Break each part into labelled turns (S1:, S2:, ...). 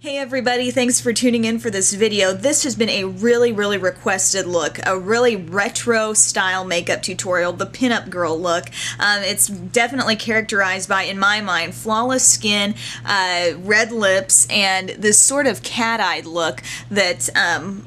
S1: Hey everybody, thanks for tuning in for this video. This has been a really requested look, a really retro style makeup tutorial, the pinup girl look. It's definitely characterized by, in my mind, flawless skin, red lips, and this sort of cat-eyed look that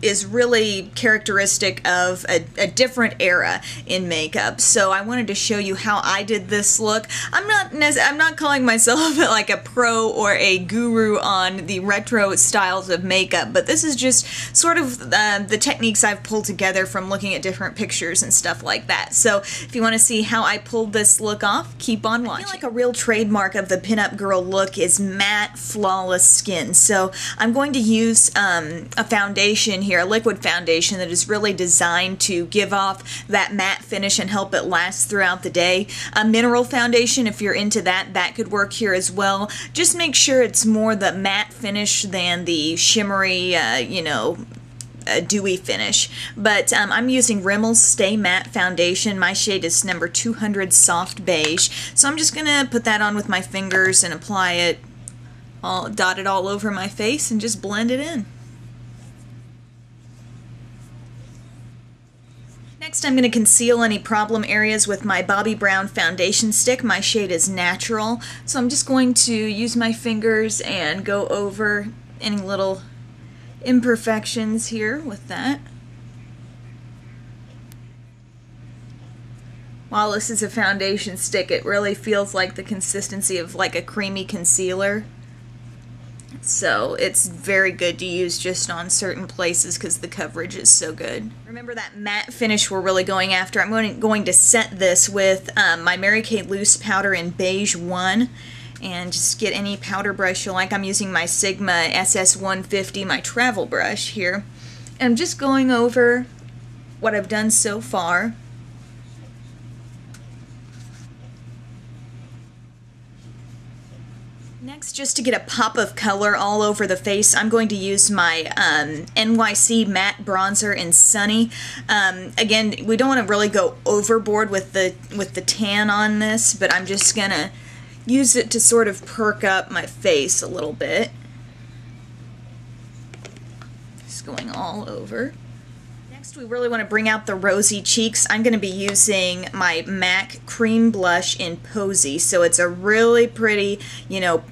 S1: is really characteristic of a different era in makeup. So I wanted to show you how I did this look. I'm not calling myself like a pro or a guru on the retro styles of makeup, but this is just sort of the techniques I've pulled together from looking at different pictures and stuff like that. So if you want to see how I pulled this look off, keep on watching. I feel like a real trademark of the pinup girl look is matte, flawless skin. So I'm going to use a foundation here, a liquid foundation that is really designed to give off that matte finish and help it last throughout the day. A mineral foundation, if you're into that, that could work here as well. Just make sure it's more the matte finish than the shimmery, dewy finish. But I'm using Rimmel's Stay Matte Foundation. My shade is number 200 Soft Beige. So I'm just going to put that on with my fingers and apply it, dot it all over my face and just blend it in. Next, I'm going to conceal any problem areas with my Bobbi Brown foundation stick. My shade is Natural, so I'm just going to use my fingers and go over any little imperfections here with that. While this is a foundation stick, it really feels like the consistency of like a creamy concealer. So it's very good to use just on certain places because the coverage is so good. Remember that matte finish we're really going after. I'm going to set this with my Mary Kay Loose powder in Beige 1. And just get any powder brush you like. I'm using my Sigma SS150, my travel brush here. And I'm just going over what I've done so far. Next, just to get a pop of color all over the face, I'm going to use my NYC Matte Bronzer in Sunny. Again, we don't want to really go overboard with the tan on this, but I'm just gonna use it to sort of perk up my face a little bit. Just going all over. Next, we really want to bring out the rosy cheeks. I'm going to be using my MAC Cream Blush in Posey. So it's a really pretty,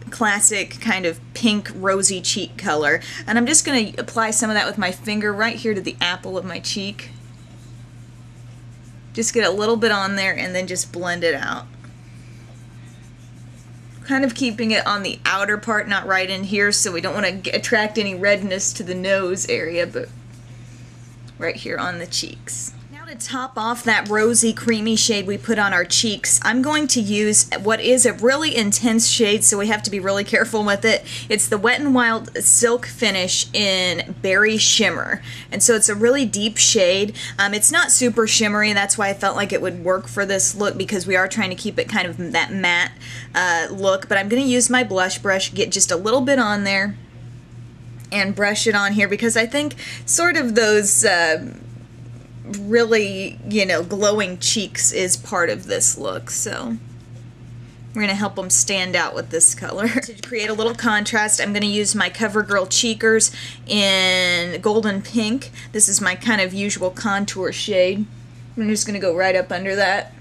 S1: classic kind of pink rosy cheek color. And I'm just going to apply some of that with my finger right here to the apple of my cheek. Just get a little bit on there and then just blend it out. Kind of keeping it on the outer part, not right in here, so we don't want to attract any redness to the nose area, but right here on the cheeks. Now to top off that rosy creamy shade we put on our cheeks, I'm going to use what is a really intense shade, so we have to be really careful with it. It's the Wet n Wild Silk Finish in Berry Shimmer. And so it's a really deep shade. It's not super shimmery, that's why I felt like it would work for this look, because we are trying to keep it kind of that matte look. But I'm going to use my blush brush, get just a little bit on there, and brush it on here, because I think sort of those really, glowing cheeks is part of this look, so we're going to help them stand out with this color. To create a little contrast, I'm going to use my CoverGirl Cheekers in Golden Pink. This is my kind of usual contour shade. I'm just going to go right up under that,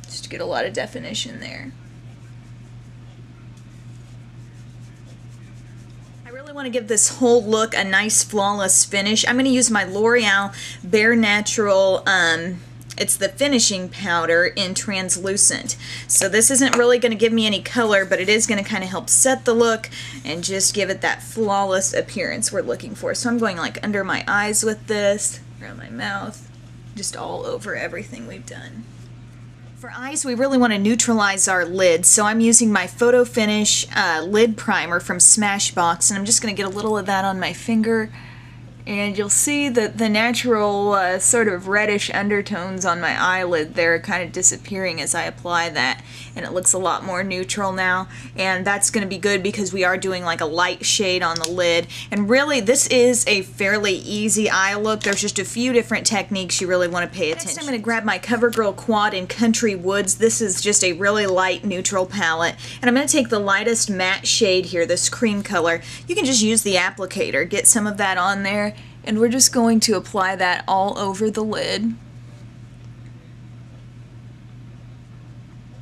S1: just to get a lot of definition there. I want to give this whole look a nice flawless finish. I'm going to use my L'Oreal Bare Natural, it's the finishing powder in Translucent. So this isn't really going to give me any color, but it is going to kind of help set the look and just give it that flawless appearance we're looking for. So I'm going like under my eyes with this, around my mouth, just all over everything we've done. For eyes, we really want to neutralize our lids, so I'm using my Photofinish lid primer from Smashbox, and I'm just going to get a little of that on my finger And you'll see that the natural sort of reddish undertones on my eyelid there are kind of disappearing as I apply that, and it looks a lot more neutral now. And that's going to be good because we are doing like a light shade on the lid. And really, this is a fairly easy eye look. There's just a few different techniques you really want to pay attention to. Next, I'm going to grab my CoverGirl Quad in Country Woods. This is just a really light neutral palette. And I'm going to take the lightest matte shade here, this cream color. You can just use the applicator, get some of that on there. And we're just going to apply that all over the lid.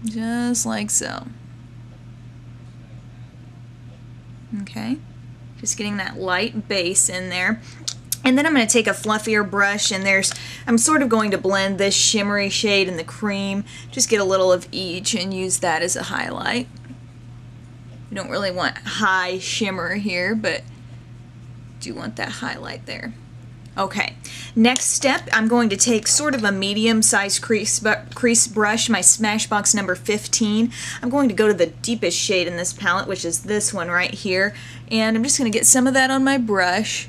S1: Just like so. Okay, just getting that light base in there. And then I'm going to take a fluffier brush, and I'm sort of going to blend this shimmery shade and the cream. Just get a little of each and use that as a highlight. You don't really want high shimmer here, but do want that highlight there. Okay, next step, I'm going to take sort of a medium-sized crease brush, my Smashbox number 15. I'm going to go to the deepest shade in this palette, which is this one right here, and I'm just going to get some of that on my brush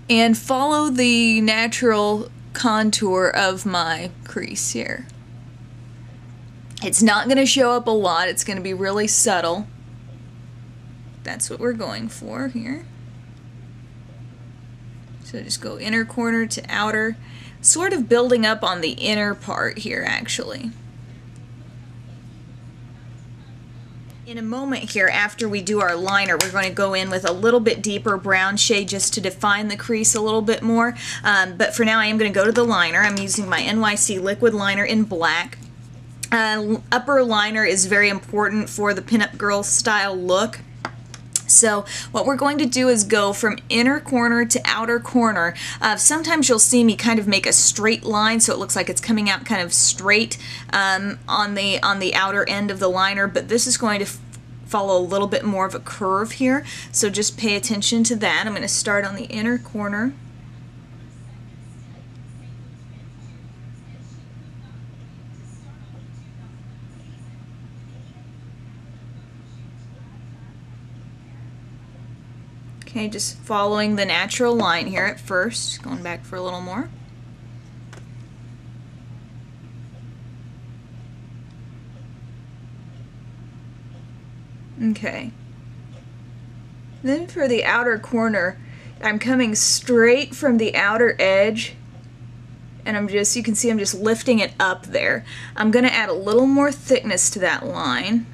S1: and follow the natural contour of my crease here. It's not going to show up a lot, it's going to be really subtle. That's what we're going for here. So just go inner corner to outer, sort of building up on the inner part here actually. In a moment here, after we do our liner, we're going to go in with a little bit deeper brown shade just to define the crease a little bit more. But for now I am going to go to the liner. I'm using my NYC Liquid Liner in black. Upper liner is very important for the pinup girl style look. So what we're going to do is go from inner corner to outer corner. Sometimes you'll see me kind of make a straight line so it looks like it's coming out kind of straight on the outer end of the liner, but this is going to follow a little bit more of a curve here, so just pay attention to that. I'm going to start on the inner corner. Okay, just following the natural line here at first, going back for a little more. Okay. Then for the outer corner, I'm coming straight from the outer edge, and you can see I'm just lifting it up there. I'm going to add a little more thickness to that line,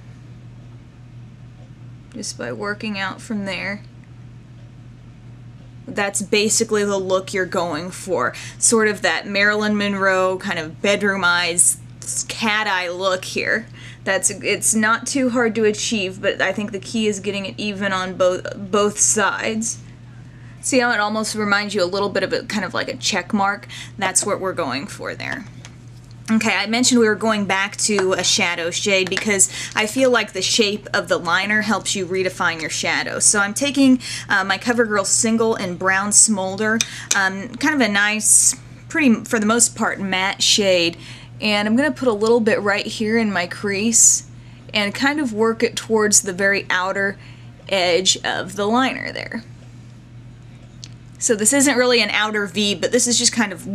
S1: just by working out from there. That's basically the look you're going for. Sort of that Marilyn Monroe kind of bedroom eyes, cat eye look here. It's not too hard to achieve, but I think the key is getting it even on both sides. See how it almost reminds you a little bit of a kind of like a check mark? That's what we're going for there. Okay, I mentioned we were going back to a shadow shade because I feel like the shape of the liner helps you redefine your shadow. So I'm taking my CoverGirl Single in Brown Smolder, kind of a nice, pretty, for the most part, matte shade. And I'm going to put a little bit right here in my crease and kind of work it towards the very outer edge of the liner there. So this isn't really an outer V, but this is just kind of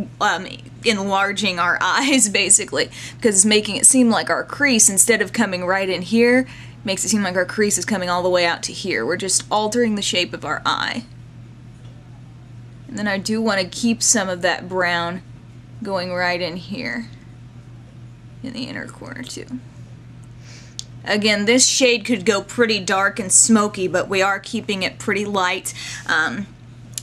S1: enlarging our eyes, basically, because it's making it seem like our crease, instead of coming right in here, makes it seem like our crease is coming all the way out to here. We're just altering the shape of our eye. And then I do want to keep some of that brown going right in here, in the inner corner too. Again, this shade could go pretty dark and smoky, but we are keeping it pretty light.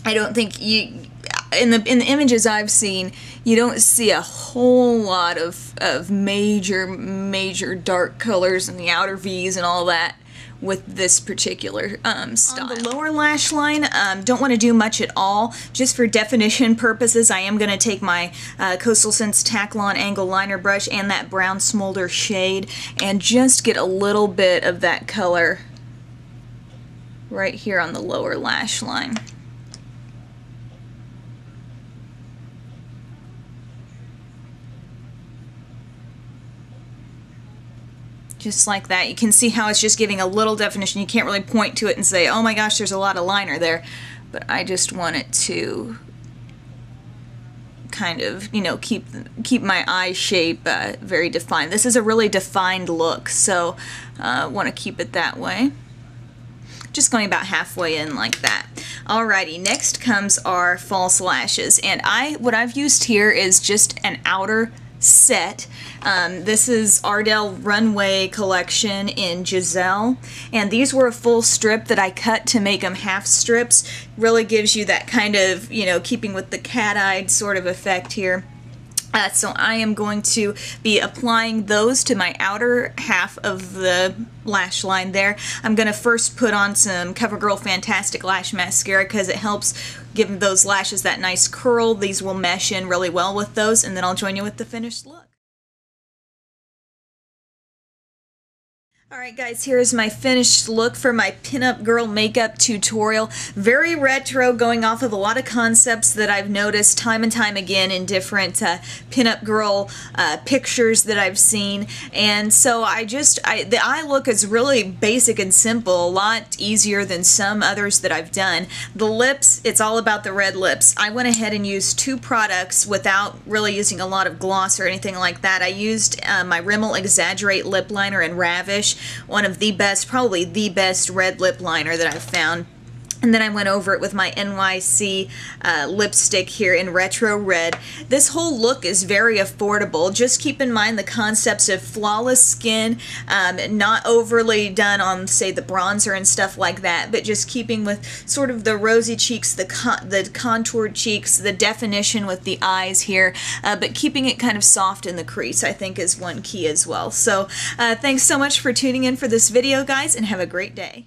S1: I don't think in the images I've seen, you don't see a whole lot of major dark colors in the outer V's and all that with this particular style. On the lower lash line, don't want to do much at all. Just for definition purposes, I am going to take my Coastal Scents Taklon Angle Liner brush and that Brown Smolder shade and just get a little bit of that color right here on the lower lash line. Just like that. You can see how it's just giving a little definition. You can't really point to it and say, oh my gosh, there's a lot of liner there. but I just want it to kind of, you know, keep my eye shape very defined. This is a really defined look, so I want to keep it that way. Just going about halfway in like that. Alrighty, next comes our false lashes, and what I've used here is just an outer set. This is Ardell Runway Collection in Gisele, and these were a full strip that I cut to make them half strips. Really gives you that kind of, you know, keeping with the cat-eyed sort of effect here. So I am going to be applying those to my outer half of the lash line there. I'm going to first put on some CoverGirl Fantastic Lash Mascara because it helps give those lashes that nice curl. These will mesh in really well with those, and then I'll join you with the finished look. Alright guys, here's my finished look for my pinup girl makeup tutorial. Very retro, going off of a lot of concepts that I've noticed time and time again in different pinup girl pictures that I've seen. And so the eye look is really basic and simple, a lot easier than some others that I've done. The lips, it's all about the red lips. I went ahead and used two products without really using a lot of gloss or anything like that. I used my Rimmel Exaggerate lip liner in Ravish. One of the best, probably the best red lip liner that I've found. And then I went over it with my NYC lipstick here in Retro Red. This whole look is very affordable. Just keep in mind the concepts of flawless skin, not overly done on, say, the bronzer and stuff like that, but just keeping with sort of the rosy cheeks, the contoured cheeks, the definition with the eyes here, but keeping it kind of soft in the crease, I think, is one key as well. So thanks so much for tuning in for this video, guys, and have a great day.